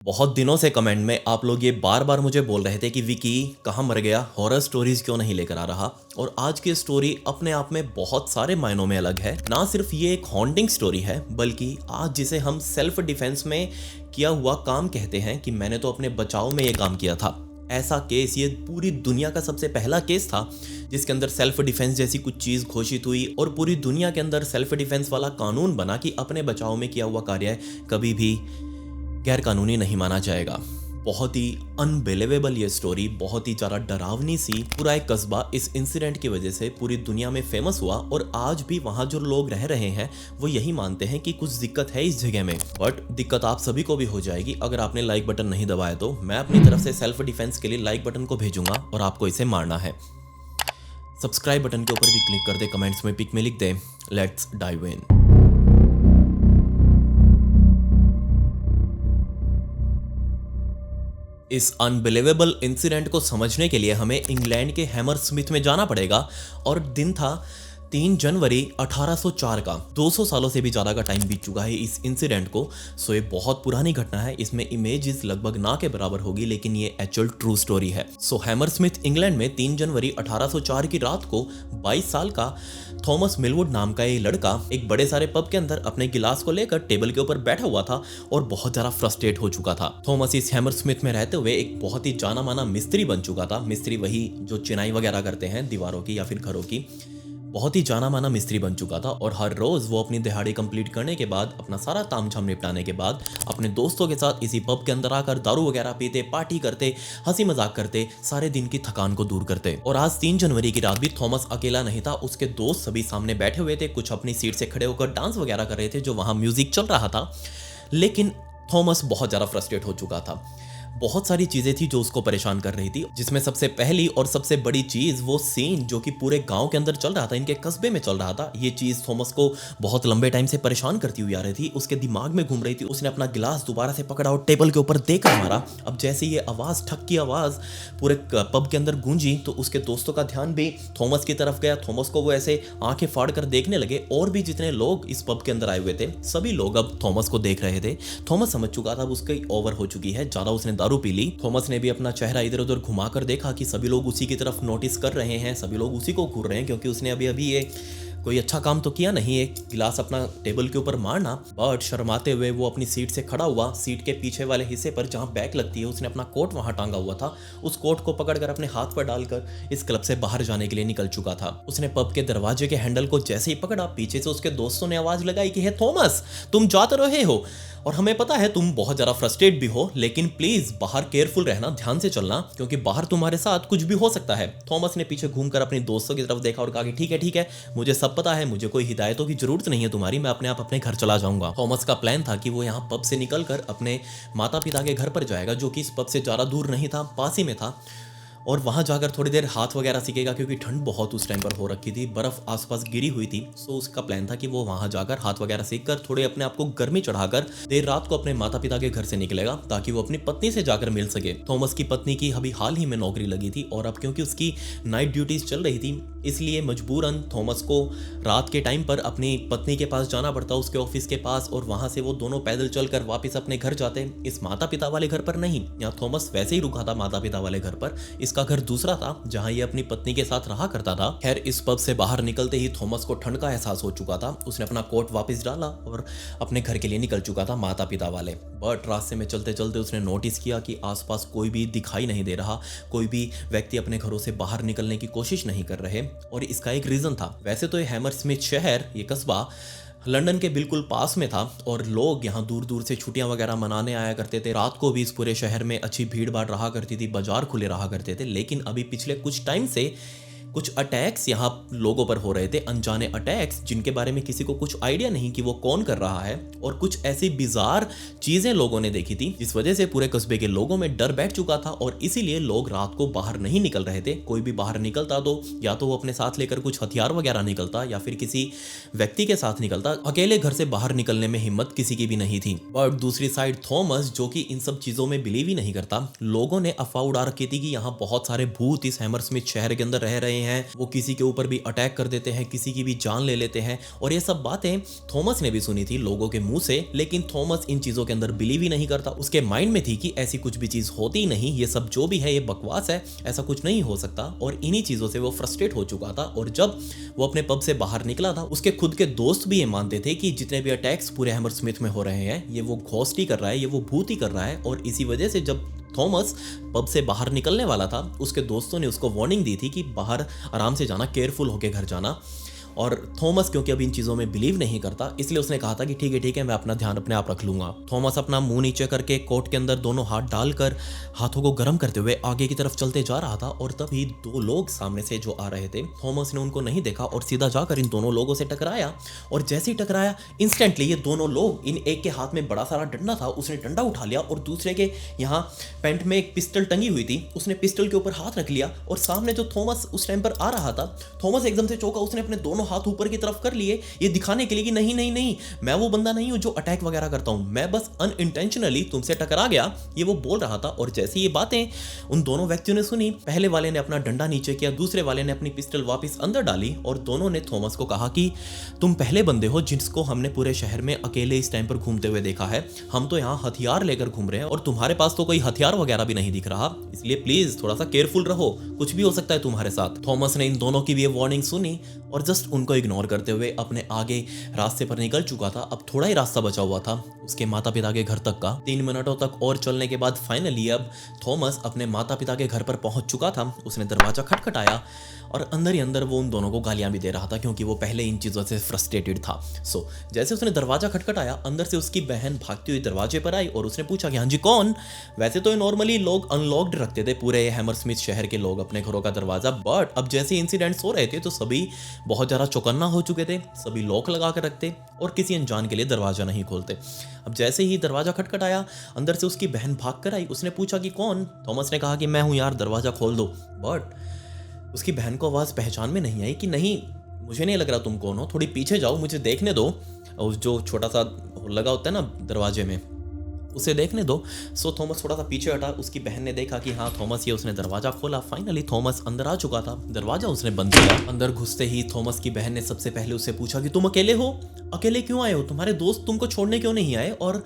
बहुत दिनों से कमेंट में आप लोग ये बार बार मुझे बोल रहे थे कि विकी कहाँ मर गया, हॉरर स्टोरीज क्यों नहीं लेकर आ रहा। और आज की स्टोरी अपने आप में बहुत सारे मायनों में अलग है। ना सिर्फ ये एक हॉन्टिंग स्टोरी है, बल्कि आज जिसे हम सेल्फ डिफेंस में किया हुआ काम कहते हैं कि मैंने तो अपने बचाव में ये काम किया था, ऐसा केस ये पूरी दुनिया का सबसे पहला केस था जिसके अंदर सेल्फ डिफेंस जैसी कुछ चीज़ घोषित हुई और पूरी दुनिया के अंदर सेल्फ डिफेंस वाला कानून बना कि अपने बचाव में किया हुआ कार्य कभी भी गैर कानूनी नहीं माना जाएगा। बहुत ही अनबिलीवेबल ये स्टोरी, बहुत ही ज़्यादा डरावनी सी। पूरा एक कस्बा इस इंसिडेंट की वजह से पूरी दुनिया में फेमस हुआ और आज भी वहाँ जो लोग रह रहे हैं वो यही मानते हैं कि कुछ दिक्कत है इस जगह में। बट दिक्कत आप सभी को भी हो जाएगी अगर आपने लाइक बटन नहीं दबाया तो। मैं अपनी तरफ से सेल्फ डिफेंस के लिए लाइक बटन को भेजूंगा और आपको इसे मारना है। सब्सक्राइब बटन के ऊपर भी क्लिक कर दे, कमेंट्स में पिक में लिख दे, लेट्स डाइव इन। इस अनबिलीवेबल इंसिडेंट को समझने के लिए हमें इंग्लैंड के हैमरस्मिथ में जाना पड़ेगा और दिन था 3 जनवरी 1804 का। 200 सालों से भी ज़्यादा का टाइम बीत चुका है इस इंसिडेंट को। सो ये बहुत पुरानी घटना है, इसमें इमेजेस लगभग ना के बराबर होगी, लेकिन ये एक्चुअल ट्रू स्टोरी है। सो हैमरस्मिथ इंग्लैंड में 3 जनवरी 1804 की रात को 22 साल का थॉमस मिलवुड नाम का ये लड़का एक बड़े सारे पब के अंदर अपने गिलास को लेकर टेबल के ऊपर बैठा हुआ था और बहुत ज़्यादा फ्रस्ट्रेट हो चुका था। थॉमस इस हैमरस्मिथ में रहते हुए एक बहुत ही जाना माना मिस्त्री बन चुका था। मिस्त्री वही जो चिनाई वगैरह करते हैं दीवारों की या फिर घरों की। बहुत ही जाना माना मिस्त्री बन चुका था और हर रोज वो अपनी दिहाड़ी कंप्लीट करने के बाद, अपना सारा तामझाम निपटाने के बाद अपने दोस्तों के साथ इसी पब के अंदर आकर दारू वगैरह पीते, पार्टी करते, हंसी मजाक करते, सारे दिन की थकान को दूर करते। और आज 3 जनवरी की रात भी थॉमस अकेला नहीं था, उसके दोस्त सभी सामने बैठे हुए थे, कुछ अपनी सीट से खड़े होकर डांस वगैरह कर रहे थे जो वहां म्यूजिक चल रहा था। लेकिन थॉमस बहुत ज़्यादा फ्रस्ट्रेट हो चुका था। बहुत सारी चीज़ें थी जो उसको परेशान कर रही थी, जिसमें सबसे पहली और सबसे बड़ी चीज़ वो सीन जो कि पूरे गांव के अंदर चल रहा था, इनके कस्बे में चल रहा था। ये चीज़ थॉमस को बहुत लंबे टाइम से परेशान करती हुई आ रही थी, उसके दिमाग में घूम रही थी। उसने अपना गिलास दोबारा से पकड़ा और टेबल के ऊपर देकर मारा। अब जैसे ये आवाज़, ठक की आवाज़ पूरे पब के अंदर गूंजी तो उसके दोस्तों का ध्यान भी थॉमस की तरफ गया। थॉमस को वो ऐसे आंखें फाड़ कर देखने लगे और भी जितने लोग इस पब के अंदर आए हुए थे सभी लोग अब थॉमस को देख रहे थे। थॉमस समझ चुका था अब उसकी ओवर हो चुकी है, ज़्यादा उसने दारू पी ली। थॉमस ने भी अपना चेहरा इधर उधर घुमाकर देखा कि सभी लोग उसी की तरफ नोटिस कर रहे हैं, सभी लोग उसी को घूर रहे हैं, क्योंकि उसने अभी अभी ये कोई अच्छा काम तो किया नहीं, एक गिलास अपना टेबल के ऊपर मारना। बट शर्माते हुए वो अपनी सीट से खड़ा हुआ, सीट के पीछे वाले हिस्से पर जहाँ बैक लगती है उसने अपना कोट वहां टांगा हुआ था, उस कोट को पकड़कर अपने हाथ पर डालकर इस क्लब से बाहर जाने के लिए निकल चुका था। उसने पब के दरवाजे के हैंडल को जैसे ही पकड़ा, पीछे से उसके दोस्तों ने आवाज लगाई कि हे थॉमस, तुम जाते रहे हो और हमें पता है तुम बहुत ज़्यादा फ्रस्ट्रेट भी हो, लेकिन प्लीज़ बाहर केयरफुल रहना, ध्यान से चलना, क्योंकि बाहर तुम्हारे साथ कुछ भी हो सकता है। थॉमस ने पीछे घूमकर अपने दोस्तों की तरफ देखा और कहा कि ठीक है, मुझे सब पता है, मुझे कोई हिदायतों की जरूरत नहीं है तुम्हारी, मैं अपने आप अपने घर चला जाऊंगा। थॉमस का प्लान था कि वो यहाँ पब से निकलकर अपने माता पिता के घर पर जाएगा, जो कि इस पब से ज़्यादा दूर नहीं था, पास ही में था, और वहाँ जाकर थोड़ी देर हाथ वगैरह सीखेगा, क्योंकि ठंड बहुत उस टाइम पर हो रखी थी, बर्फ़ आसपास गिरी हुई थी। सो उसका प्लान था कि वो वहाँ जाकर हाथ वगैरह सीख कर थोड़े अपने आप को गर्मी चढ़ाकर देर रात को अपने माता पिता के घर से निकलेगा ताकि वो अपनी पत्नी से जाकर मिल सके। थॉमस की पत्नी की अभी हाल ही में नौकरी लगी थी और अब क्योंकि उसकी नाइट ड्यूटीज चल रही थी, इसलिए मजबूरन थॉमस को रात के टाइम पर अपनी पत्नी के पास जाना पड़ता, उसके ऑफिस के पास, और वहाँ से वो दोनों पैदल चलकर वापस अपने घर जाते, इस माता पिता वाले घर पर नहीं। यहाँ थॉमस वैसे ही रुका था माता पिता वाले घर पर, इसका घर दूसरा था जहां ये अपनी पत्नी के साथ रहा करता था। खैर, इस पब से बाहर निकलते ही थॉमस को ठंड का एहसास हो चुका था। उसने अपना कोट वापस डाला और अपने घर के लिए निकल चुका था माता पिता वाले। बट रास्ते में चलते चलते उसने नोटिस किया कि आसपास कोई भी दिखाई नहीं दे रहा, कोई भी व्यक्ति अपने घरों से बाहर निकलने की कोशिश नहीं कर रहे, और इसका एक रीजन था। वैसे तो ये हैमरस्मिथ शहर, ये कस्बा लंदन के बिल्कुल पास में था और लोग यहाँ दूर दूर से छुट्टियाँ वगैरह मनाने आया करते थे। रात को भी इस पूरे शहर में अच्छी भीड़ भाड़ रहा करती थी, बाजार खुले रहा करते थे। लेकिन अभी पिछले कुछ टाइम से कुछ अटैक्स यहाँ लोगों पर हो रहे थे, अनजाने अटैक्स, जिनके बारे में किसी को कुछ आइडिया नहीं कि वो कौन कर रहा है, और कुछ ऐसी बिजार चीजें लोगों ने देखी थी जिस वजह से पूरे कस्बे के लोगों में डर बैठ चुका था और इसीलिए लोग रात को बाहर नहीं निकल रहे थे। कोई भी बाहर निकलता तो या तो वो अपने साथ लेकर कुछ हथियार वगैरह निकलता या फिर किसी व्यक्ति के साथ निकलता। अकेले घर से बाहर निकलने में हिम्मत किसी की भी नहीं थी। बट दूसरी साइड थॉमस, जो कि इन सब चीजों में बिलीव ही नहीं करता, लोगों ने अफवाह उड़ा रखी थी कि यहाँ बहुत सारे भूत इस हैमरस्मिथ शहर के अंदर रह रहे हैं, वो किसी के ऊपर भी अटैक कर देते हैं, किसी की भी जान ले लेते हैं। और ये सब बातें थॉमस ने भी सुनी थी लोगों के मुंह से, लेकिन थॉमस इन चीज़ों के अंदर बिलीव ही नहीं करता। उसके माइंड में थी कि ऐसी कुछ भी चीज़ होती नहीं, ये सब जो भी है ये बकवास है, ऐसा कुछ नहीं हो सकता। और इन्हीं चीज़ों से वो फ्रस्ट्रेट हो चुका था। और जब वो अपने पब से बाहर निकला था, उसके खुद के दोस्त भी ये मानते थे कि जितने भी अटैक्स पूरे हैमरस्मिथ में हो रहे हैं, ये वो घोस्ट ही कर रहा है, ये वो भूत ही कर रहा है। और इसी वजह से जब थॉमस पब से बाहर निकलने वाला था, उसके दोस्तों ने उसको वार्निंग दी थी कि बाहर आराम से जाना, केयरफुल होके घर जाना। और थॉमस क्योंकि अब इन चीज़ों में बिलीव नहीं करता, इसलिए उसने कहा था कि ठीक है, मैं अपना ध्यान अपने आप रख लूंगा। थॉमस अपना मुंह नीचे करके कोट के अंदर दोनों हाथ डालकर हाथों को गर्म करते हुए आगे की तरफ चलते जा रहा था। और तभी दो लोग सामने से जो आ रहे थे, थॉमस ने उनको नहीं देखा और सीधा जाकर इन दोनों लोगों से टकराया। और जैसे ही टकराया, इंस्टेंटली ये दोनों लोग, इन एक के हाथ में बड़ा सारा डंडा था, उसने डंडा उठा लिया और दूसरे के यहाँ पैंट में एक पिस्टल टंगी हुई थी, उसने पिस्टल के ऊपर हाथ रख लिया। और सामने जो थॉमस उस टाइम पर आ रहा था, थॉमस एकदम से चौंका, उसने अपने दोनों हाथ ऊपर की तरफ कर लिए, ये दिखाने के लिए कि नहीं नहीं नहीं, मैं वो बंदा नहीं हूं जो अटैक वगैरह करता हूं, मैं बस अनइंटेंशनली तुमसे टकरा गया, ये वो बोल रहा था। और जैसे ये बातें उन दोनों व्यक्तियों ने सुनी, पहले वाले ने अपना डंडा नीचे किया, दूसरे वाले ने अपनी पिस्टल वापस अंदर डाली। और दोनों ने थॉमस को कहा कि तुम पहले बंदे हो जिसको हमने पूरे शहर में अकेले इस टाइम पर घूमते हुए देखा है, हम तो यहाँ हथियार लेकर घूम रहे हैं और तुम्हारे पास तो कोई हथियार वगैरह भी नहीं दिख रहा, इसलिए प्लीज थोड़ा सा केयरफुल रहो, कुछ भी हो सकता है तुम्हारे साथ। थॉमस ने इन दोनों की भी ये वार्निंग सुनी और जस्ट उनको इग्नोर करते हुए अपने आगे रास्ते पर निकल चुका था। अब थोड़ा ही रास्ता बचा हुआ था उसके माता पिता के घर तक का। 3 मिनटों तक और चलने के बाद फाइनली अब थॉमस अपने माता पिता के घर पर पहुंच चुका था। उसने दरवाजा खटखटाया और अंदर ही अंदर वो उन दोनों को गालियां भी दे रहा था, क्योंकि वो पहले इन चीज़ों से फ्रस्ट्रेटेड था। जैसे उसने दरवाजा खटखटाया, अंदर से उसकी बहन भागती हुई दरवाजे पर आई और उसने पूछा कि हाँ जी कौन। वैसे तो नॉर्मली लोग अनलॉक्ड रखते थे पूरे हैमरस्मिथ शहर के लोग अपने घरों का दरवाजा, बट अब जैसे इंसिडेंट्स हो रहे थे तो सभी बहुत ज़्यादा चौकन्ना हो चुके थे, सभी लॉक लगा कर रखते और किसी अनजान के लिए दरवाजा नहीं खोलते। अब जैसे ही दरवाजा खटखटाया, अंदर से उसकी बहन भाग कर आई, उसने पूछा कि कौन। थॉमस ने कहा कि मैं हूँ यार, दरवाजा खोल दो। बट उसकी बहन को आवाज़ पहचान में नहीं आई कि नहीं, मुझे नहीं लग रहा तुम कौन हो, थोड़ी पीछे जाओ, मुझे देखने दो। उस जो छोटा सा लगा होता है ना दरवाजे में, उसे देखने दो। थॉमस थोड़ा सा पीछे हटा, उसकी बहन ने देखा कि हाँ थॉमस ये, उसने दरवाजा खोला। फाइनली थॉमस अंदर आ चुका था, दरवाजा उसने बंद किया। अंदर घुसते ही थॉमस की बहन ने सबसे पहले उससे पूछा कि तुम अकेले हो, अकेले क्यों आए हो, तुम्हारे दोस्त तुमको छोड़ने क्यों नहीं आए, और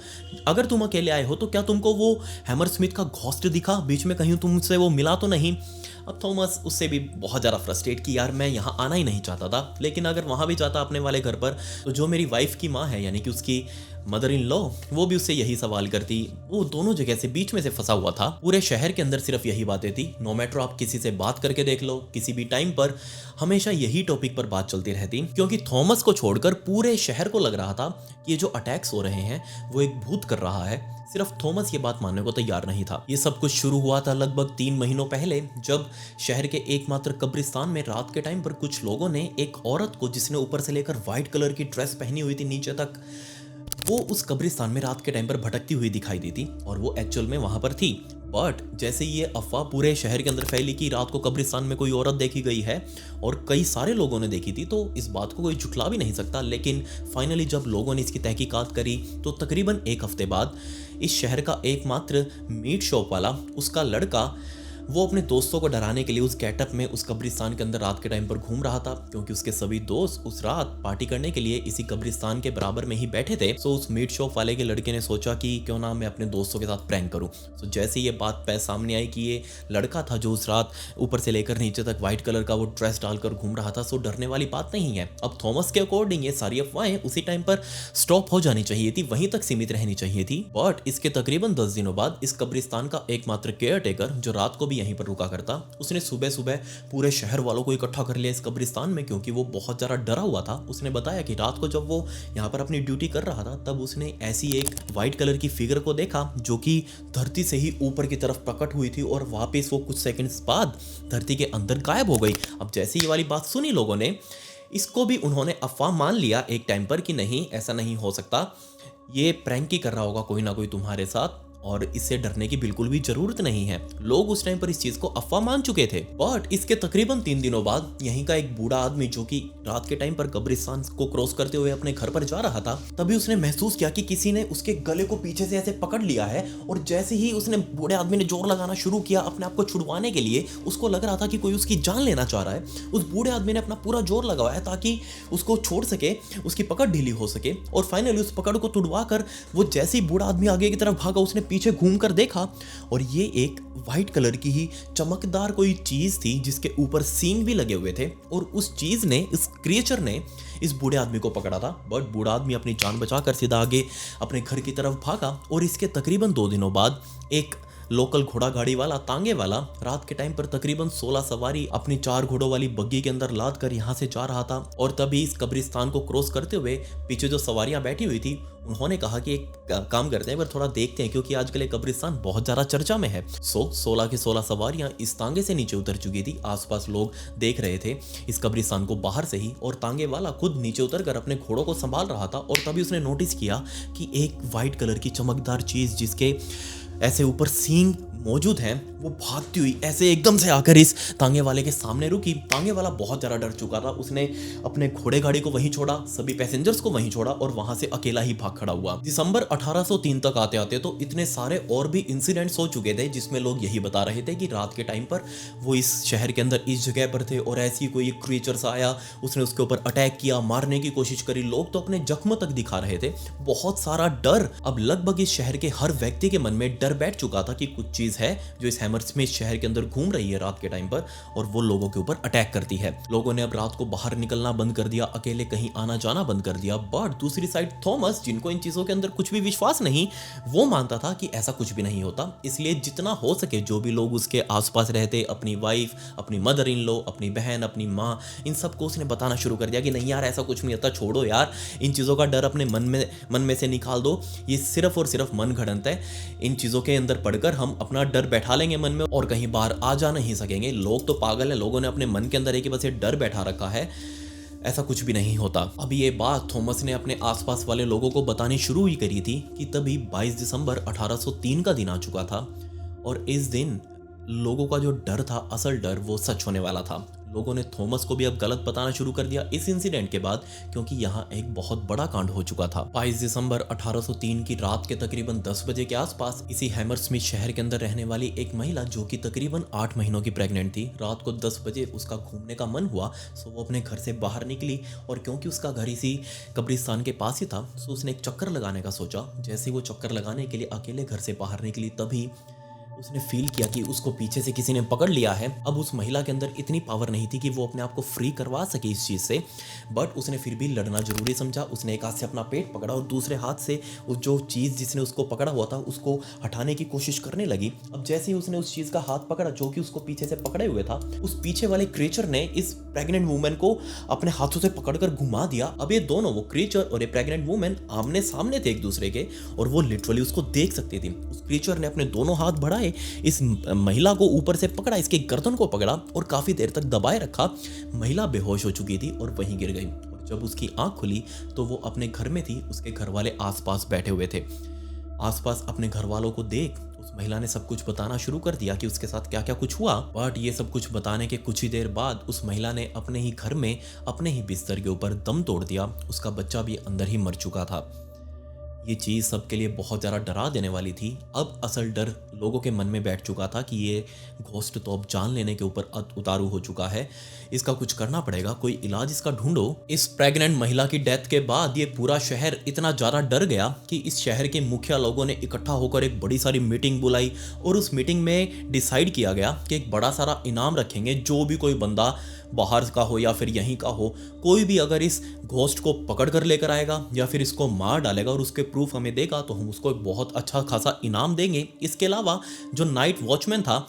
अगर तुम अकेले आए हो तो क्या तुमको वो हैमरस्मिथ का घोस्ट दिखा, बीच में कहीं तुमसे वो मिला तो नहीं। अब थॉमस उससे भी बहुत ज़्यादा फ्रस्ट्रेट कि यार मैं यहाँ आना ही नहीं चाहता था, लेकिन अगर वहाँ भी जाता अपने वाले घर पर तो जो मेरी वाइफ की माँ है यानी कि उसकी मदर इन लॉ, वो भी उससे यही सवाल करती। वो दोनों जगह से बीच में से फंसा हुआ था। पूरे शहर के अंदर सिर्फ यही बातें थी, नो मैटर आप किसी से बात करके देख लो, किसी भी टाइम पर हमेशा यही टॉपिक पर बात चलती रहती, क्योंकि थॉमस को छोड़कर पूरे शहर को लग रहा था कि ये जो अटैक्स हो रहे हैं वो एक भूत कर रहा है। सिर्फ थॉमस ये बात मानने को तैयार नहीं था। ये सब कुछ शुरू हुआ था लगभग 3 महीनों पहले, जब शहर के एकमात्र कब्रिस्तान में रात के टाइम पर कुछ लोगों ने एक औरत को, जिसने ऊपर से लेकर व्हाइट कलर की ड्रेस पहनी हुई थी नीचे तक, वो उस कब्रिस्तान में रात के टाइम पर भटकती हुई दिखाई दी थी और वो एक्चुअल में वहां पर थी। बट जैसे ये अफवाह पूरे शहर के अंदर फैली कि रात को कब्रिस्तान में कोई औरत देखी गई है और कई सारे लोगों ने देखी थी, तो इस बात को कोई झुठला भी नहीं सकता। लेकिन फाइनली जब लोगों ने इसकी तहकीकात करी तो तकरीबन 1 हफ्ते बाद इस शहर का एकमात्र मीट शॉप वाला, उसका लड़का, वो अपने दोस्तों को डराने के लिए उस गेटअप में उस कब्रिस्तान के अंदर रात के टाइम पर घूम रहा था, क्योंकि उसके सभी दोस्त उस रात पार्टी करने के लिए इसी कब्रिस्तान के बराबर में ही बैठे थे। उस मीट शॉप वाले के लड़के ने सोचा कि क्यों ना मैं अपने दोस्तों के साथ प्रैंक करूं। जैसे ये बात सामने आई कि ये लड़का था जो उस रात ऊपर से लेकर नीचे तक व्हाइट कलर का वो ड्रेस डालकर घूम रहा था, सो डरने वाली बात नहीं है। अब थॉमस के अकॉर्डिंग ये सारी अफवाहें उसी टाइम पर स्टॉप हो जानी चाहिए थी, वहीं तक सीमित रहनी चाहिए थी। बट इसके तकरीबन 10 दिनों बाद इस कब्रिस्तान का एकमात्र केयर टेकर, जो रात को भी यहीं पर रुका करता, उसने सुबह सुबह पूरे शहर वालों को इकट्ठा कर लिया इस कब्रिस्तान में, क्योंकि वो बहुत ज्यादा डरा हुआ था। उसने बताया कि रात को जब वो यहाँ पर अपनी ड्यूटी कर रहा था, तब उसने ऐसी एक व्हाइट कलर की फिगर को देखा जो कि धरती से ही ऊपर की तरफ प्रकट हुई थी और वापस वो कुछ सेकंड्स बाद धरती के अंदर गायब हो गई। अब जैसे ये वाली बात सुनी लोगों ने, इसको भी उन्होंने अफवाह मान लिया एक टाइम पर कि नहीं, ऐसा नहीं हो सकता, ये प्रैंक ही कर रहा होगा कोई ना कोई तुम्हारे साथ। और इससे डरने की बिल्कुल भी जरूरत नहीं है। लोग उस टाइम पर इस चीज को अफवाह मान चुके थे। बट इसके तकरीबन 3 दिनों बाद यहीं का एक बूढ़ा आदमी जो कि रात के टाइम पर कब्रिस्तान को क्रॉस करते हुए अपने घर पर जा रहा था, तभी उसने महसूस किया कि किसी ने उसके गले को पीछे से ऐसे पकड़ लिया है। और जैसे ही उसने बूढ़े आदमी ने जोर लगाना शुरू किया अपने आप को छुड़वाने के लिए, उसको लग रहा था कि कोई उसकी जान लेना चाह रहा है। उस बूढ़े आदमी ने अपना पूरा जोर लगाया ताकि उसको छोड़ सके, उसकी पकड़ ढीली हो सके। और फाइनली उस पकड़ को तुड़वा कर वो जैसे ही बूढ़ा आदमी आगे की तरफ भागा, उसने पीछे घूम कर देखा और ये एक व्हाइट कलर की ही चमकदार कोई चीज थी जिसके ऊपर सींग भी लगे हुए थे। और उस चीज ने, इस क्रिएचर ने इस बूढ़े आदमी को पकड़ा था। बट बूढ़ा आदमी अपनी जान बचाकर सीधा आगे अपने घर की तरफ भागा। और इसके तकरीबन 2 दिनों बाद एक लोकल घोड़ा गाड़ी वाला, तांगे वाला, रात के टाइम पर तकरीबन 16 सवारी अपनी 4 घोड़ों वाली बग्गी के अंदर लाद कर यहाँ से जा रहा था। और तभी इस कब्रिस्तान को क्रॉस करते हुए पीछे जो सवारियां बैठी हुई थी, उन्होंने कहा कि एक काम करते हैं, पर थोड़ा देखते हैं, क्योंकि आजकल ये कब्रिस्तान बहुत ज्यादा चर्चा में है। 16 की 16 सवारियां इस तांगे से नीचे उतर चुकी थी। आसपास लोग देख रहे थे इस कब्रिस्तान को बाहर से ही। और तांगे वाला खुद नीचे उतर कर अपने घोड़ों को संभाल रहा था। और तभी उसने नोटिस किया कि एक व्हाइट कलर की चमकदार चीज जिसके ऐसे ऊपर सींग मौजूद हैं, वो भागती हुई ऐसे एकदम से आकर इस तांगे वाले के सामने रुकी। तांगे वाला बहुत ज़्यादा डर चुका था। उसने अपने घोड़े गाड़ी को वहीं छोड़ा, सभी पैसेंजर्स को वहीं छोड़ा और वहां से अकेला ही भाग खड़ा हुआ। दिसंबर 1803 तक आते आते तो इतने सारे और भी इंसिडेंट्स हो चुके थे जिसमें लोग यही बता रहे थे कि रात के टाइम पर वो इस शहर के अंदर इस जगह पर थे और ऐसी कोई क्रिएचर सा आया, उसने उसके ऊपर अटैक किया, मारने की कोशिश करी। लोग तो अपने जख्म तक दिखा रहे थे। बहुत सारा डर अब लगभग इस शहर के हर व्यक्ति के मन में डर बैठ चुका था कि कुछ चीज है जो इस हैमरस्मिथ शहर के अंदर घूम रही है रात के टाइम पर और वो लोगों के ऊपर अटैक करती है। लोगों ने अब रात को बाहर निकलना बंद कर दिया, अकेले कहीं आना जाना बंद कर दिया। बट दूसरी साइड थॉमस, जिनको इन चीजों के अंदर कुछ भी विश्वास नहीं, वो मानता था कि ऐसा कुछ भी नहीं होता। इसलिए जितना हो सके जो भी लोग उसके आसपास रहते, अपनी वाइफ, अपनी मदर इन लॉ, अपनी बहन, अपनी माँ, इन सबको उसने बताना शुरू कर दिया कि नहीं यार ऐसा कुछ नहीं होता, छोड़ो यार, इन चीज़ों का डर अपने मन में से निकाल दो, ये सिर्फ और सिर्फ मन घड़ंत है। इन चीज़ों के अंदर पढ़कर हम अपना डर बैठा लेंगे मन में और कहीं बाहर आ जा नहीं सकेंगे। लोग तो पागल हैं, लोगों ने अपने मन के अंदर एक ही बस ये डर बैठा रखा है, ऐसा कुछ भी नहीं होता। अब ये बात थॉमस ने अपने आसपास वाले लोगों को बतानी शुरू ही करी थी कि तभी 22 दिसंबर 1803 का दिन आ चुका था और इस दिन लोगों का जो डर था, असल डर, वो सच होने वाला था। लोगों ने थॉमस को भी अब गलत बताना शुरू कर दिया इस इंसिडेंट के बाद, क्योंकि यहाँ एक बहुत बड़ा कांड हो चुका था। 22 दिसंबर 1803 की रात के तकरीबन 10 बजे के आसपास इसी हैमरस्मिथ शहर के अंदर रहने वाली एक महिला जो कि तकरीबन 8 महीनों की प्रेग्नेंट थी, रात को 10 बजे उसका घूमने का मन हुआ, सो वो अपने घर से बाहर निकली। और क्योंकि उसका घर इसी कब्रिस्तान के पास ही था, सो उसने एक चक्कर लगाने का सोचा। जैसे वो चक्कर लगाने के लिए अकेले घर से बाहर निकली, तभी उसने फील किया कि उसको पीछे से किसी ने पकड़ लिया है। अब उस महिला के अंदर इतनी पावर नहीं थी कि वो अपने आप को फ्री करवा सके इस चीज़ से, बट उसने फिर भी लड़ना जरूरी समझा। उसने एक हाथ से अपना पेट पकड़ा और दूसरे हाथ से उस जो चीज़ जिसने उसको पकड़ा हुआ था उसको हटाने की कोशिश करने लगी। अब जैसे ही उसने उस चीज़ का हाथ पकड़ा जो कि उसको पीछे से पकड़े हुए था, उस पीछे वाले क्रिएचर ने इस प्रेग्नेंट वुमेन को अपने हाथों से पकड़कर घुमा दिया। अब ये दोनों, वो क्रिएचर और ये प्रेग्नेंट वुमेन, आमने सामने थे एक दूसरे के और वो लिटरली उसको देख सकती थी। उस क्रिएचर ने अपने दोनों हाथ बढ़ाए, इस महिला को ऊपर से पकड़ा, इसके गर्दन को पकड़ा और काफी देर तक दबाए रखा। महिला बेहोश हो चुकी थी और वहीं गिर गई। और जब उसकी आंख खुली तो वो अपने घर में थी, उसके घर वाले आसपास बैठे हुए थे। आसपास अपने घर वालों को देख उस महिला ने सब कुछ बताना शुरू कर दिया कि उसके साथ क्या क्या कुछ हुआ। बट ये सब कुछ बताने के कुछ ही देर बाद उस महिला ने अपने ही घर में अपने ही बिस्तर के ऊपर दम तोड़ दिया। उसका बच्चा भी अंदर ही मर चुका था। ये चीज़ सबके लिए बहुत ज़्यादा डरा देने वाली थी। अब असल डर लोगों के मन में बैठ चुका था कि ये घोस्ट तो अब जान लेने के ऊपर उतारू हो चुका है, इसका कुछ करना पड़ेगा, कोई इलाज इसका ढूंढो। इस प्रेग्नेंट महिला की डेथ के बाद ये पूरा शहर इतना ज़्यादा डर गया कि इस शहर के मुखिया लोगों ने इकट्ठा होकर एक बड़ी सारी मीटिंग बुलाई और उस मीटिंग में डिसाइड किया गया कि एक बड़ा सारा इनाम रखेंगे। जो भी कोई बंदा बाहर का हो या फिर यहीं का हो, कोई भी अगर इस घोस्ट को पकड़ कर लेकर आएगा या फिर इसको मार डालेगा और उसके प्रूफ हमें देगा तो हम उसको एक बहुत अच्छा खासा इनाम देंगे। इसके अलावा जो नाइट वॉचमैन था,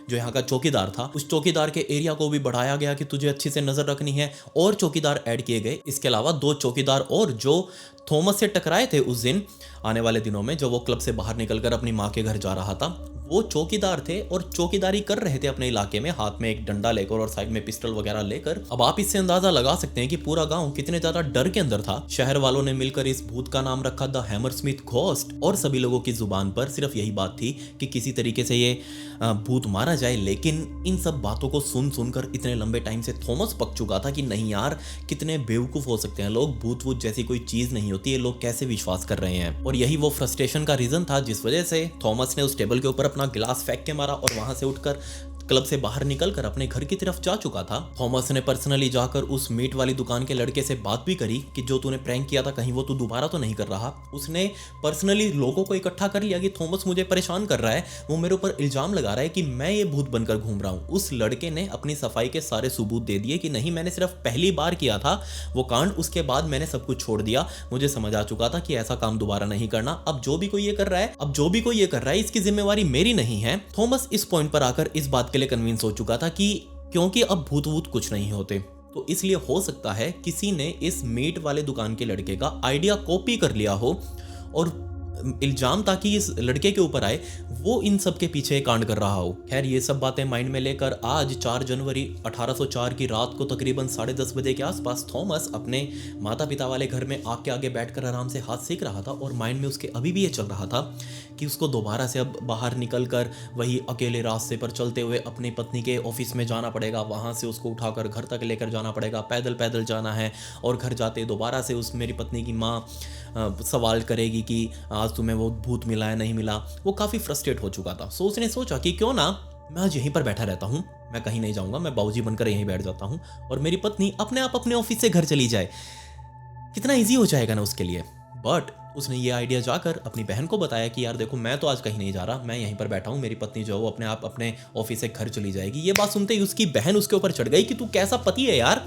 जो यहाँ का चौकीदार था, उस चौकीदार के एरिया को भी बढ़ाया गया कि तुझे अच्छी से नजर रखनी है, और चौकीदार ऐड किए गए। इसके अलावा 2 चौकीदार और जो थॉमस से टकराए थे उस दिन, आने वाले दिनों में जब वो क्लब से बाहर निकलकर अपनी माँ के घर जा रहा था, वो चौकीदार थे और चौकीदारी कर रहे थे अपने इलाके में, हाथ में एक डंडा लेकर और साइड में पिस्टल वगैरह लेकर। अब आप इससे अंदाजा लगा सकते हैं कि पूरा गांव कितने ज्यादा डर के अंदर था। शहर वालों ने मिलकर इस भूत का नाम रखा द हैमरस्मिथ घोस्ट, और सभी लोगों की जुबान पर सिर्फ यही बात थी कि किसी तरीके से ये भूत मारा जाए। लेकिन इन सब बातों को सुन सुनकर इतने लंबे टाइम से थॉमस पक चुका था कि नहीं यार, कितने बेवकूफ हो सकते हैं लोग, भूत वूत जैसी कोई चीज नहीं होती है, लोग कैसे विश्वास कर रहे हैं। और यही वो फ्रस्ट्रेशन का रीजन था जिस वजह से थॉमस ने उस टेबल के ऊपर अपना गिलास फेंक के मारा और वहां से उठकर क्लब से बाहर निकलकर अपने घर की तरफ जा चुका था। थॉमस ने पर्सनली जाकर उस मीट वाली दुकान के लड़के से बात भी करी कि जो तूने प्रैंक किया था कहीं वो तू दोबारा तो नहीं कर रहा। उसने पर्सनली लोगों को इकट्ठा कर लिया कि थॉमस मुझे परेशान कर रहा है, वो मेरे ऊपर इल्जाम लगा रहा है कि मैं ये भूत बनकर घूम रहा हूँ। उस लड़के ने अपनी सफाई के सारे सबूत दे दिए कि नहीं, मैंने सिर्फ पहली बार किया था वो कांड, उसके बाद मैंने सब कुछ छोड़ दिया। मुझे समझ आ चुका था कि ऐसा काम दोबारा नहीं करना। अब जो भी कोई ये कर रहा है इसकी जिम्मेवारी मेरी नहीं है। थॉमस इस पॉइंट पर आकर इस बात के लिए कन्विंस हो चुका था कि क्योंकि अब भूत वूत कुछ नहीं होते, तो इसलिए हो सकता है किसी ने इस मीट वाले दुकान के लड़के का आइडिया कॉपी कर लिया हो और इल्जाम ताकि इस लड़के के ऊपर आए, वो इन सब के पीछे कांड कर रहा हो। खैर, ये सब बातें माइंड में लेकर आज 4 जनवरी 1804 की रात को तकरीबन 10:30 बजे के आसपास थॉमस अपने माता पिता वाले घर में आग के आगे बैठकर आराम से हाथ सेक रहा था और माइंड में उसके अभी भी ये चल रहा था कि उसको दोबारा से अब बाहर निकलकर वही अकेले रास्ते पर चलते हुए अपनी पत्नी के ऑफिस में जाना पड़ेगा, वहाँ से उसको उठाकर घर तक लेकर जाना पड़ेगा, पैदल पैदल जाना है, और घर जाते दोबारा से उस मेरी पत्नी की माँ सवाल करेगी कि आज तुम्हें वो भूत मिला है नहीं मिला। वो काफ़ी फ्रस्ट्रेट हो चुका था। सो उसने सोचा कि क्यों ना मैं आज यहीं पर बैठा रहता हूँ, मैं कहीं नहीं जाऊँगा, मैं बाबूजी बनकर यहीं बैठ जाता हूँ और मेरी पत्नी अपने आप अपने ऑफिस से घर चली जाए। कितना ईजी हो जाएगा ना उसके लिए। बट उसने ये आइडिया जाकर अपनी बहन को बताया कि यार देखो, मैं तो आज कहीं नहीं जा रहा, मैं यहीं पर बैठा हूँ, मेरी पत्नी जो है वो अपने आप अपने ऑफिस से घर चली जाएगी। ये बात सुनते ही उसकी बहन उसके ऊपर चढ़ गई कि तू कैसा पति है यार,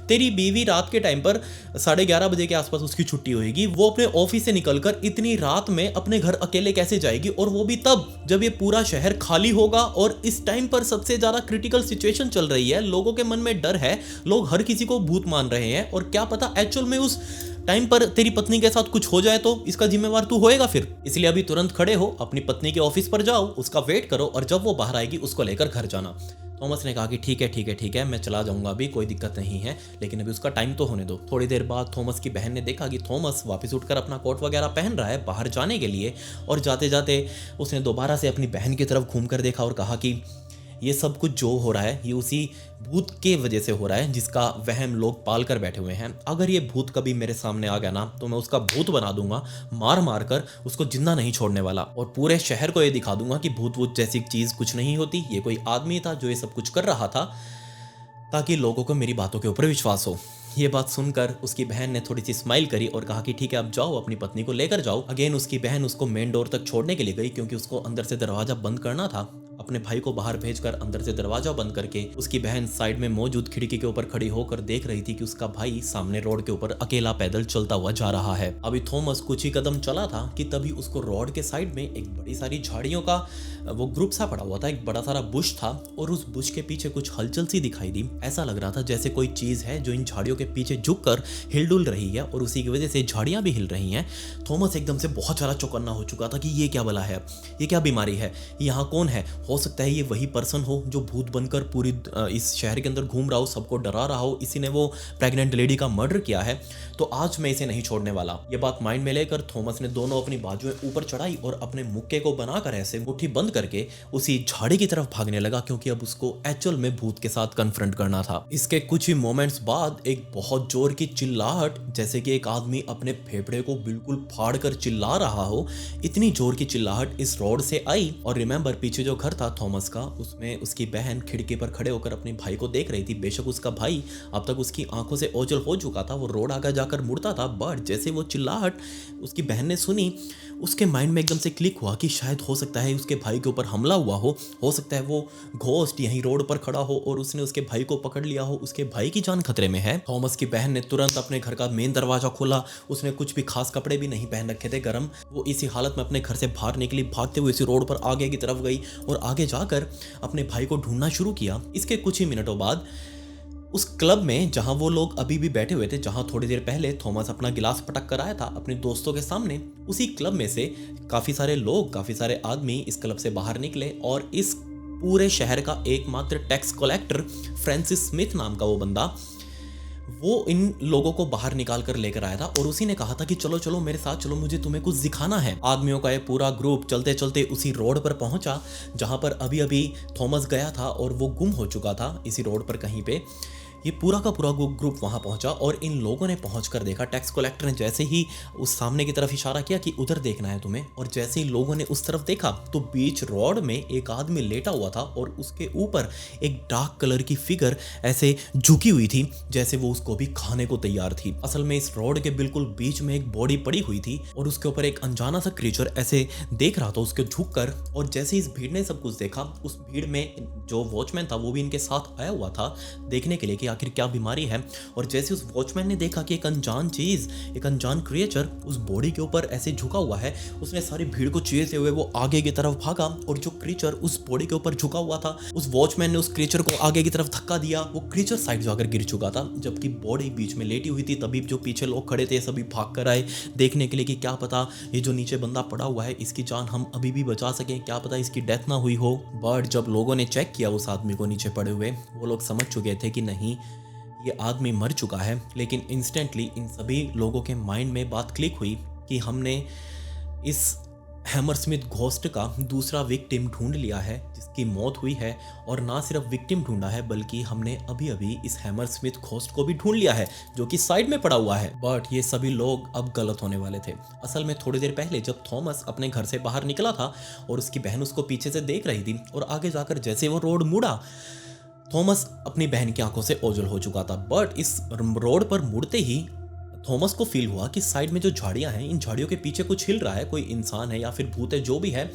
तेरी बीवी रात के टाइम पर 11:30 बजे के आसपास उसकी छुट्टी होगी, वो अपने ऑफिस से निकलकर इतनी रात में अपने घर अकेले कैसे जाएगी, और वो भी तब जब ये पूरा शहर खाली होगा और इस टाइम पर सबसे ज्यादा क्रिटिकल सिचुएशन चल रही है, लोगों के मन में डर है, लोग हर किसी को भूत मान रहे हैं, और क्या पता एक्चुअल में उस टाइम पर तेरी पत्नी के साथ कुछ हो जाए तो इसका जिम्मेवार तू होएगा फिर। इसलिए अभी तुरंत खड़े हो, अपनी पत्नी के ऑफिस पर जाओ, उसका वेट करो और जब वो बाहर आएगी उसको लेकर घर जाना। थॉमस ने कहा कि ठीक है, मैं चला जाऊंगा, अभी कोई दिक्कत नहीं है, लेकिन अभी उसका टाइम तो होने दो। थोड़ी देर बाद थॉमस की बहन ने देखा कि थॉमस वापस उठकर अपना कोट वगैरह पहन रहा है बाहर जाने के लिए, और जाते जाते उसने दोबारा से अपनी बहन की तरफ घूमकर देखा और कहा कि ये सब कुछ जो हो रहा है ये उसी भूत के वजह से हो रहा है जिसका वहम लोग पाल कर बैठे हुए हैं। अगर ये भूत कभी मेरे सामने आ गया ना तो मैं उसका भूत बना दूंगा, मार मार कर उसको जिंदा नहीं छोड़ने वाला, और पूरे शहर को ये दिखा दूंगा कि भूत वूत जैसी चीज कुछ नहीं होती, ये कोई आदमी था जो ये सब कुछ कर रहा था ताकि लोगों को मेरी बातों के ऊपर विश्वास हो। ये बात सुनकर उसकी बहन ने थोड़ी सी स्माइल करी और कहा कि ठीक है, अब जाओ, अपनी पत्नी को लेकर जाओ। अगेन उसकी बहन उसको मेन डोर तक छोड़ने के लिए गई क्योंकि उसको अंदर से दरवाजा बंद करना था। अपने भाई को बाहर भेजकर अंदर से दरवाजा बंद करके उसकी बहन साइड में मौजूद खिड़की के ऊपर खड़ी होकर देख रही थी कि उसका भाई सामने रोड के ऊपर अकेला पैदल चलता हुआ जा रहा है। अभी थॉमस कुछ ही कदम चला था कि तभी उसको रोड के साइड में एक बड़ी सारी झाड़ियों का वो ग्रुप सा पड़ा हुआ था, एक बड़ा सारा बुश था, और उस बुश के पीछे कुछ हलचल सी दिखाई दी। ऐसा लग रहा था जैसे कोई चीज है जो इन झाड़ियों के पीछे झुककर हिलडुल रही है और उसी की वजह से झाड़ियां भी हिल रही हैं। थॉमस एकदम से बहुत ज्यादा चौकन्ना हो चुका था कि ये क्या बला है, ये क्या बीमारी है, यहाँ कौन है। हो सकता है ये वही पर्सन हो जो भूत बनकर पूरी इस शहर के अंदर घूम रहा हो, सबको डरा रहा हो, इसी ने वो प्रेग्नेंट लेडी का मर्डर किया है, तो आज मैं इसे नहीं छोड़ने वाला। ये बात माइंड में लेकर थॉमस ने दोनों अपनी बाजुएं ऊपर चढ़ाई और अपने मुक्के को बनाकर ऐसे मुट्ठी बंद करके उसी झाड़ी की तरफ भागने लगा, क्योंकि अब उसको एक्चुअल में भूत के साथ कन्फ्रंट करना था। इसके कुछ ही मोमेंट्स बाद एक बहुत जोर की चिल्लाहट, जैसे कि एक आदमी अपने फेफड़े को बिल्कुल फाड़ कर चिल्ला रहा हो, इतनी जोर की चिल्लाहट इस रोड से आई। और रिमेंबर, पीछे जो घर था थॉमस का, उसमें उसकी बहन खिड़की पर खड़े होकर अपने भाई को देख रही थी। बेशक उसका भाई अब तक उसकी आंखों से ओझल हो चुका था, वो रोड आगे जाकर मुड़ता था, बट जैसे वो चिल्लाहट उसकी बहन ने सुनी, उसके माइंड में एकदम से क्लिक हुआ कि शायद हो सकता है उसके भाई के ऊपर हमला हुआ हो सकता है वो घोस्ट यहीं रोड पर खड़ा हो और उसने उसके भाई को पकड़ लिया हो, उसके भाई की जान खतरे में है। थॉमस की बहन ने तुरंत अपने घर का मेन दरवाजा खोला, उसने कुछ भी खास कपड़े भी नहीं पहन रखे थे गरम, वो इसी हालत में अपने घर से बाहर निकली, भागते हुए इसी रोड पर आगे की तरफ गई और आगे जाकर अपने भाई को ढूंढना शुरू किया। इसके कुछ ही मिनटों बाद उस क्लब में जहां वो लोग अभी भी बैठे हुए थे, जहां थोड़ी देर पहले थॉमस अपना गिलास पटक कर आया था अपने दोस्तों के सामने, उसी क्लब में से काफी सारे लोग, काफी सारे आदमी इस क्लब से बाहर निकले और इस पूरे शहर का एकमात्र टैक्स कलेक्टर फ्रांसिस स्मिथ नाम का वो बंदा, वो इन लोगों को बाहर निकाल कर लेकर आया था और उसी ने कहा था कि चलो चलो मेरे साथ चलो, मुझे तुम्हें कुछ दिखाना है। आदमियों का ये पूरा ग्रुप चलते चलते उसी रोड पर पहुंचा जहां पर अभी अभी थॉमस गया था और वो गुम हो चुका था इसी रोड पर कहीं पे। ये पूरा का पूरा ग्रुप वहां पहुंचा और इन लोगों ने पहुंचकर देखा, टैक्स कलेक्टर ने जैसे ही उस सामने की तरफ इशारा किया कि उधर देखना है तुम्हें, और जैसे ही लोगों ने उस तरफ देखा तो बीच रोड में एक आदमी लेटा हुआ था और उसके ऊपर एक डार्क कलर की फिगर ऐसे झुकी हुई थी जैसे वो उसको भी खाने को तैयार थी। असल में इस रोड के बिल्कुल बीच में एक बॉडी पड़ी हुई थी और उसके ऊपर एक अनजाना सा क्रीचर ऐसे देख रहा था उसके झुक कर। और जैसे इस भीड़ ने सब कुछ देखा, उस भीड़ में जो वॉचमैन था वो भी इनके साथ आया हुआ था देखने के लिए कि आखिर क्या बीमारी है। और जैसे उस वॉचमैन ने देखा कि एक अनजान चीज, एक अनजान क्रिएचर उस बॉडी के ऊपर ऐसे झुका हुआ है, उसने सारी भीड़ को चीरते हुए वो आगे की तरफ भागा और जो क्रिएचर उस बॉडी के ऊपर झुका हुआ था, उस वॉचमैन ने उस क्रिएचर को आगे की तरफ धक्का दिया। वो क्रिएचर साइड जाकर गिर चुका था जबकि बॉडी बीच में लेटी हुई थी। तभी जो पीछे लोग खड़े थे सभी भाग कर आए देखने के लिए कि क्या पता ये जो नीचे बंदा पड़ा हुआ है इसकी जान हम अभी भी बचा सकें, क्या पता इसकी डेथ ना हुई हो। बट जब लोगों ने चेक किया उस आदमी को नीचे पड़े हुए, वो लोग समझ चुके थे कि नहीं ये आदमी मर चुका है। लेकिन इंस्टेंटली इन सभी लोगों के माइंड में बात क्लिक हुई कि हमने इस हैमरस्मिथ घोस्ट का दूसरा विक्टिम ढूंढ लिया है जिसकी मौत हुई है, और ना सिर्फ विक्टिम ढूंढा है बल्कि हमने अभी अभी इस हैमरस्मिथ घोस्ट को भी ढूंढ लिया है जो कि साइड में पड़ा हुआ है। बट ये सभी लोग अब गलत होने वाले थे। असल में थोड़ी देर पहले जब थॉमस अपने घर से बाहर निकला था और उसकी बहन उसको पीछे से देख रही थी और आगे जाकर जैसे वो रोड मुड़ा, थॉमस अपनी बहन की आंखों से ओझल हो चुका था। बट इस रोड पर मुड़ते ही थॉमस को फील हुआ कि साइड में जो झाड़ियां हैं, इन झाड़ियों के पीछे कुछ हिल रहा है, कोई इंसान है या फिर भूत है, जो भी है।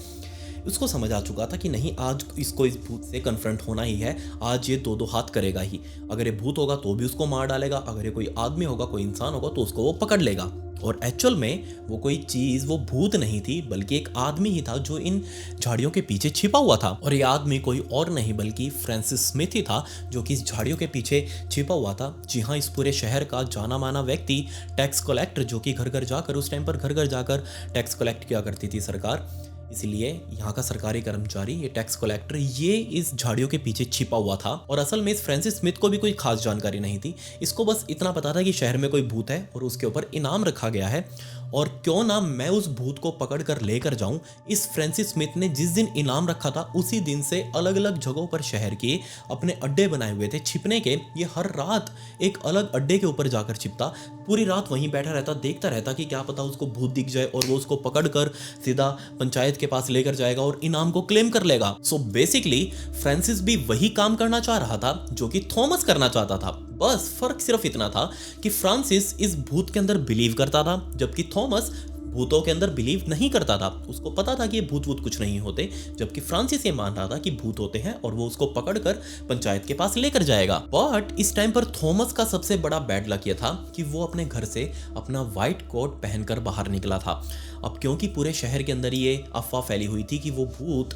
उसको समझ आ चुका था कि नहीं आज इसको इस भूत से कन्फ्रंट होना ही है, आज ये दो दो हाथ करेगा ही। अगर ये भूत होगा तो भी उसको मार डालेगा, अगर ये कोई आदमी होगा, कोई इंसान होगा तो उसको वो पकड़ लेगा। और एक्चुअल में वो कोई चीज, वो भूत नहीं थी बल्कि एक आदमी ही था जो इन झाड़ियों के पीछे छिपा हुआ था। और ये आदमी कोई और नहीं बल्कि फ्रांसिस स्मिथ ही था जो कि इस झाड़ियों के पीछे छिपा हुआ था। जी हाँ, इस पूरे शहर का जाना माना व्यक्ति, टैक्स कलेक्टर, जो कि घर घर जाकर, उस टाइम पर घर घर जाकर टैक्स कलेक्ट किया करती थी सरकार, इसलिए यहाँ का सरकारी कर्मचारी, ये टैक्स कलेक्टर, ये इस झाड़ियों के पीछे छिपा हुआ था। और असल में इस फ्रांसिस स्मिथ को भी कोई खास जानकारी नहीं थी। इसको बस इतना पता था कि शहर में कोई भूत है और उसके ऊपर इनाम रखा गया है, और क्यों ना मैं उस भूत को पकड़ कर लेकर जाऊं। इस फ्रांसिस स्मिथ ने जिस दिन इनाम रखा था उसी दिन से अलग अलग जगहों पर शहर के अपने अड्डे बनाए हुए थे छिपने के। ये हर रात एक अलग अड्डे के ऊपर जाकर छिपता, पूरी रात वहीं बैठा रहता, देखता रहता कि क्या पता उसको भूत दिख जाए और वो उसको पकड़ कर सीधा पंचायत के पास लेकर जाएगा और इनाम को क्लेम कर लेगा। सो बेसिकली फ्रांसिस भी वही काम करना चाह रहा था जो कि थॉमस करना चाहता था। बस फर्क सिर्फ इतना था कि फ्रांसिस इस भूत के अंदर बिलीव करता था जबकि थॉमस भूतों के अंदर बिलीव नहीं करता था। उसको पता था कि ये भूत वूत कुछ नहीं होते, जबकि फ्रांसिस ये मान रहा था कि भूत होते हैं और वो उसको पकड़कर पंचायत के पास लेकर जाएगा। बट इस टाइम पर थॉमस का सबसे बड़ा बैड लक ये था कि वो अपने घर से अपना व्हाइट कोट पहनकर बाहर निकला था। अब क्योंकि पूरे शहर के अंदर ये अफवाह फैली हुई थी कि वो भूत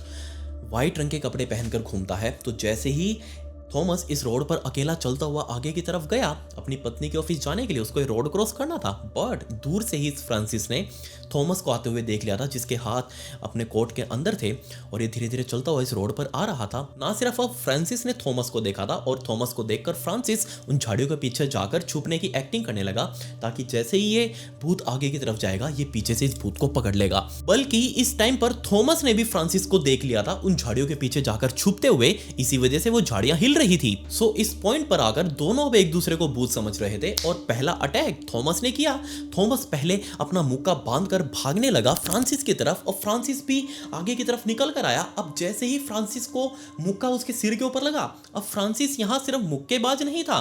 व्हाइट रंग के कपड़े पहनकर घूमता है, तो जैसे ही थॉमस इस रोड पर अकेला चलता हुआ आगे की तरफ गया अपनी पत्नी के ऑफिस जाने के लिए, उसको रोड क्रॉस करना था। बट दूर से ही फ्रांसिस ने थॉमस को आते हुए देख लिया था जिसके हाथ अपने कोट के अंदर थे और ये धीरे धीरे चलता हुआ इस रोड पर आ रहा था। ना सिर्फ अब फ्रांसिस ने थॉमस को देखा था और थॉमस को देखकर फ्रांसिस उन झाड़ियों के पीछे जाकर छुपने की एक्टिंग करने लगा ताकि जैसे ही ये भूत आगे की तरफ जाएगा ये पीछे से इस भूत को पकड़ लेगा। बल्कि इस टाइम पर थॉमस ने भी फ्रांसिस को देख लिया था उन झाड़ियों के पीछे जाकर छुपते हुए, इसी वजह से वो झाड़ियां हिल रही थी। सो इस पॉइंट पर आकर दोनों अब एक दूसरे को भूत समझ रहे थे और पहला अटैक थॉमस ने किया। थॉमस पहले अपना मुक्का बांधकर भागने लगा फ्रांसिस की तरफ और फ्रांसिस भी आगे की तरफ निकल कर आया। अब जैसे ही फ्रांसिस को मुक्का उसके सिर के ऊपर लगा, अब फ्रांसिस यहां सिर्फ मुक्केबाज नहीं था,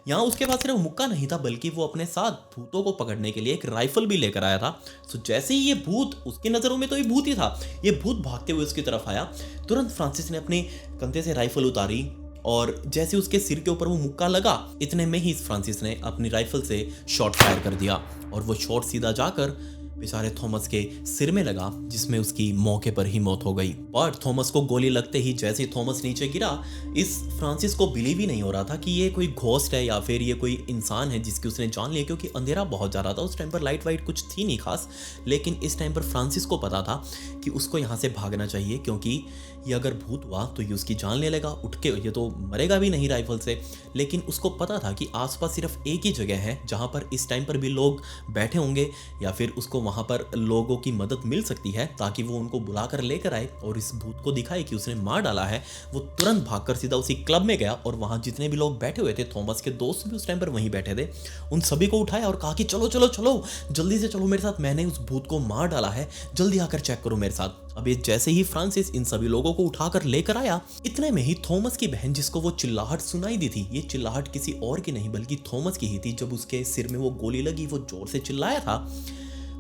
यहाँ उसके पास सिर्फ मुक्का नहीं था बल्कि वो अपने साथ भूतों को पकड़ने के लिए एक राइफल भी लेकर आया था। सो जैसे ही ये भूत, उसकी नजरों में तो ये भूत ही था, ये भूत भागते हुए उसकी तरफ आया, तुरंत फ्रांसिस ने अपने कंधे से राइफल उतारी और जैसे उसके सिर के ऊपर वो मुक्का लगा, इतने में ही फ्रांसिस ने अपनी राइफल से शॉट फायर कर दिया और वो शॉट सीधा जाकर बेचारे थॉमस के सिर में लगा, जिसमें उसकी मौके पर ही मौत हो गई। बट थॉमस को गोली लगते ही जैसे ही थॉमस नीचे गिरा, इस फ्रांसिस को बिलीव ही नहीं हो रहा था कि ये कोई घोस्ट है या फिर ये कोई इंसान है जिसकी उसने जान ली, क्योंकि अंधेरा बहुत ज़्यादा था। उस टाइम पर लाइट वाइट कुछ थी नहीं खास, लेकिन इस टाइम पर फ्रांसिस को पता था कि उसको यहाँ से भागना चाहिए, क्योंकि ये अगर भूत हुआ तो ये उसकी जान ले लेगा उठ के, ये तो मरेगा भी नहीं राइफल से। लेकिन उसको पता था कि आसपास सिर्फ एक ही जगह है जहाँ पर इस टाइम पर भी लोग बैठे होंगे, या फिर उसको वहाँ पर लोगों की मदद मिल सकती है, ताकि वो उनको बुलाकर लेकर आए और इस भूत को दिखाए कि उसने मार डाला है। वो तुरंत भागकर सीधा उसी क्लब में गया और वहाँ जितने भी लोग बैठे हुए थे, थॉमस के दोस्त भी उस टाइम पर वहीं बैठे थे, उन सभी को उठाया और कहा कि चलो चलो चलो, जल्दी से चलो मेरे साथ, मैंने उस भूत को मार डाला है, जल्दी आकर चेक करो मेरे साथ। अब ये जैसे ही फ्रांसिस इन सभी लोगों को उठाकर लेकर आया, इतने में ही थॉमस की बहन, जिसको वो चिल्लाहट सुनाई दी थी, ये चिल्लाहट किसी और की नहीं बल्कि थॉमस की ही थी। जब उसके सिर में वो गोली लगी, वो जोर से चिल्लाया था।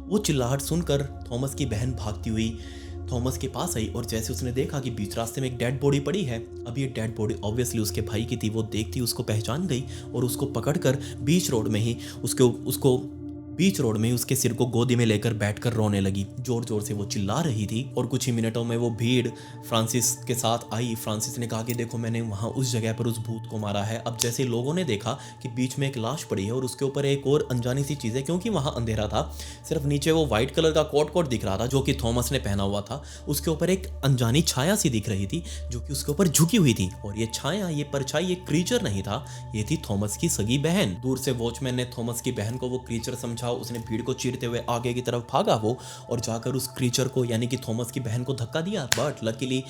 वो चिल्लाहट सुनकर थॉमस की बहन भागती हुई थॉमस के पास आई, और जैसे उसने देखा कि बीच रास्ते में एक डेड बॉडी पड़ी है, अब ये डेड बॉडी ऑब्वियसली उसके भाई की थी, वो देखती उसको पहचान गई और उसको पकड़कर बीच रोड में ही उसको बीच रोड में उसके सिर को गोदी में लेकर बैठकर रोने लगी। जोर जोर से वो चिल्ला रही थी। और कुछ ही मिनटों में वो भीड़ फ्रांसिस के साथ आई। फ्रांसिस ने कहा कि देखो, मैंने वहाँ उस जगह पर उस भूत को मारा है। अब जैसे लोगों ने देखा कि बीच में एक लाश पड़ी है और उसके ऊपर एक और अनजानी सी चीज़ है, क्योंकि वहाँ अंधेरा था, सिर्फ नीचे वो व्हाइट कलर का कोट दिख रहा था जो कि थॉमस ने पहना हुआ था। उसके ऊपर एक अनजानी छाया सी दिख रही थी जो कि उसके ऊपर झुकी हुई थी, और ये छाया, ये परछाई, ये क्रीचर नहीं था, ये थी थॉमस की सगी बहन। दूर से वॉचमैन ने थॉमस की बहन को वो क्रीचर समझा। उसने भीड़ को चीरते हुए आगे की तरफ भागा वो, और जाकर उस क्रीचर को यानी कि थॉमस की बहन को धक्का दिया। बट लकीली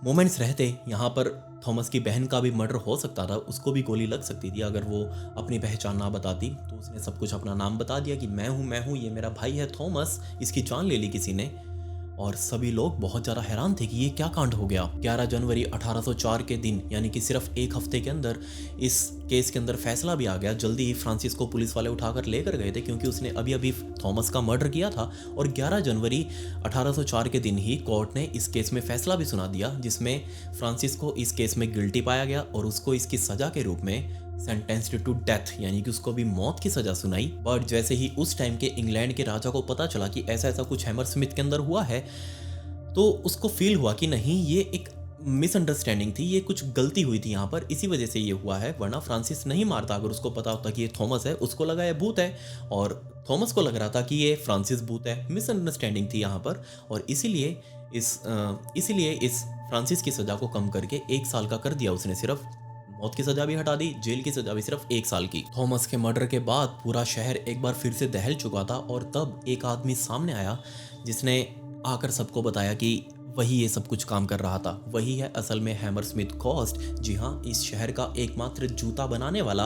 मोमेंट्स रहते यहाँ पर थॉमस की बहन का भी मर्डर हो सकता था, उसको भी गोली लग सकती थी अगर वो अपनी पहचान ना बताती। तो उसने सब कुछ अपना नाम बता दिया कि मैं हूँ, ये मेरा भाई है थॉमस। इसकी जान ले ली किसी ने, और सभी लोग बहुत ज़्यादा हैरान थे कि ये क्या कांड हो गया। 11 जनवरी 1804 के दिन, यानी कि सिर्फ एक हफ्ते के अंदर इस केस के अंदर फैसला भी आ गया। जल्दी ही फ्रांसिस को पुलिस वाले उठाकर लेकर गए थे, क्योंकि उसने अभी अभी थॉमस का मर्डर किया था। और 11 जनवरी 1804 के दिन ही कोर्ट ने इस केस में फैसला भी सुना दिया, जिसमें फ्रांसिस को इस केस में गिल्टी पाया गया और उसको इसकी सज़ा के रूप में सेंटेंस्ड टू डेथ, यानी कि उसको भी मौत की सजा सुनाई। बट जैसे ही उस टाइम के इंग्लैंड के राजा को पता चला कि ऐसा ऐसा कुछ हैमरस्मिथ के अंदर हुआ है, तो उसको फील हुआ कि नहीं, ये एक मिसअंडरस्टैंडिंग थी, ये कुछ गलती हुई थी यहाँ पर, इसी वजह से ये हुआ है, वरना फ्रांसिस नहीं मारता अगर उसको पता होता कि ये थॉमस है। उसको लगा ये भूत है और थॉमस को लग रहा था कि ये फ्रांसिस भूत है। मिसअंडरस्टैंडिंग थी यहाँ पर, और इसीलिए इस फ्रांसिस की सजा को कम करके 1 साल का कर दिया उसने। सिर्फ मौत की सजा भी हटा दी, जेल की सजा भी सिर्फ 1 साल की। थॉमस के मर्डर के बाद पूरा शहर एक बार फिर से दहल चुका था, और तब एक आदमी सामने आया जिसने आकर सबको बताया कि वही ये सब कुछ काम कर रहा था, वही है असल में हैमरस्मिथ घोस्ट। जी हाँ, इस शहर का एकमात्र जूता बनाने वाला।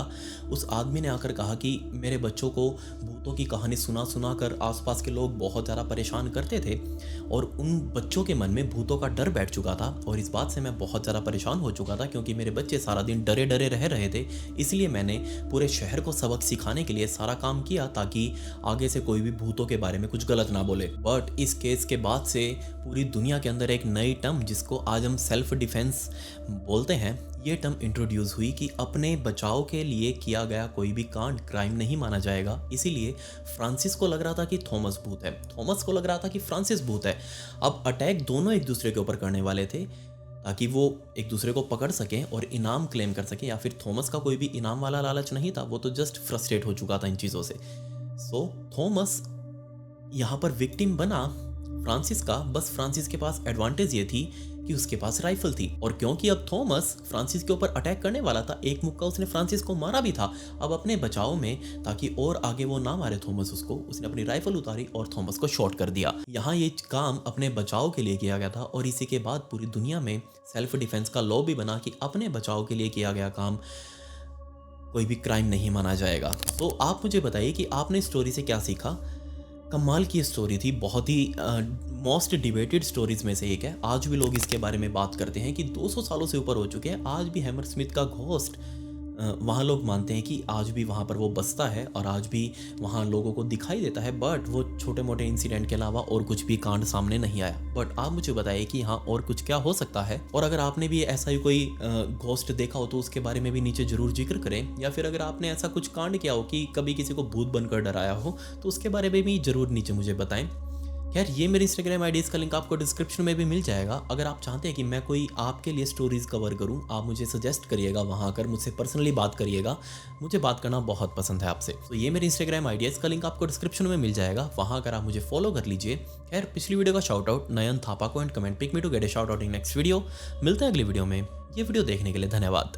उस आदमी ने आकर कहा कि मेरे बच्चों को भूतों की कहानी सुना कर आसपास के लोग बहुत ज़्यादा परेशान करते थे, और उन बच्चों के मन में भूतों का डर बैठ चुका था, और इस बात से मैं बहुत ज़्यादा परेशान हो चुका था, क्योंकि मेरे बच्चे सारा दिन डरे डरे रह रहे थे। इसलिए मैंने पूरे शहर को सबक सिखाने के लिए सारा काम किया, ताकि आगे से कोई भी भूतों के बारे में कुछ गलत ना बोले। बट इस केस के बाद से पूरी दुनिया के अंदर एक नई टर्म, जिसको आज हम सेल्फ डिफेंस बोलते हैं, ये टर्म इंट्रोड्यूस हुई कि अपने बचाव के लिए किया गया कोई भी कांड क्राइम नहीं माना जाएगा। इसीलिए फ्रांसिस को लग रहा था कि थॉमस भूत है, थॉमस को लग रहा था कि फ्रांसिस भूत है। अब अटैक दोनों एक दूसरे के ऊपर करने वाले थे, ताकि वो एक दूसरे को पकड़ सकें और इनाम क्लेम कर सकें। या फिर थॉमस का कोई भी इनाम वाला लालच नहीं था, वो तो जस्ट फ्रस्ट्रेट हो चुका था इन चीज़ों से। सो थॉमस यहाँ पर विक्टिम बना फ्रांसिस का। बस फ्रांसिस के पास एडवांटेज ये थी कि उसके पास राइफल थी, और क्योंकि अब थॉमस फ्रांसिस के ऊपर अटैक करने वाला था, एक मुक्का उसने फ्रांसिस को मारा भी था। अब अपने बचाव में, ताकि और आगे वो ना मारे थॉमस उसको, उसने अपनी राइफल उतारी और थॉमस को शॉट कर दिया। यहाँ ये काम अपने बचाव के लिए किया गया था, और इसी के बाद पूरी दुनिया में सेल्फ डिफेंस का लॉ भी बना कि अपने बचाव के लिए किया गया काम कोई भी क्राइम नहीं माना जाएगा। तो आप मुझे बताइए कि आपने स्टोरी से क्या सीखा। कमाल की स्टोरी थी, बहुत ही मोस्ट डिबेटेड स्टोरीज में से एक है। आज भी लोग इसके बारे में बात करते हैं कि 200 सालों से ऊपर हो चुके हैं, आज भी हैमरस्मिथ का घोस्ट वहाँ लोग मानते हैं कि आज भी वहाँ पर वो बसता है और आज भी वहाँ लोगों को दिखाई देता है, बट वो छोटे मोटे इंसिडेंट के अलावा और कुछ भी कांड सामने नहीं आया। बट आप मुझे बताइए कि हाँ और कुछ क्या हो सकता है, और अगर आपने भी ऐसा ही कोई घोस्ट देखा हो तो उसके बारे में भी नीचे जरूर जिक्र करें, या फिर अगर आपने ऐसा कुछ कांड किया हो कि कभी किसी को भूत बनकर डराया हो तो उसके बारे में भी जरूर नीचे मुझे बताएं। खैर, ये मेरी इंस्टाग्राम आईडी, इसका लिंक आपको डिस्क्रिप्शन में भी मिल जाएगा। अगर आप चाहते हैं कि मैं कोई आपके लिए स्टोरीज कवर करूं, आप मुझे सजेस्ट करिएगा, वहां आकर मुझसे पर्सनली बात करिएगा। मुझे बात करना बहुत पसंद है आपसे। तो ये मेरी इंस्टाग्राम आईडी है, इसका लिंक आपको डिस्क्रिप्शन में मिल जाएगा, वहां आकर आप मुझे फॉलो कर लीजिए। खैर, पिछली वीडियो का शाउट आउट नयन थापा को and comment pick me to get a shout out in next video. मिलते हैं अगली वीडियो में। ये वीडियो देखने के लिए धन्यवाद।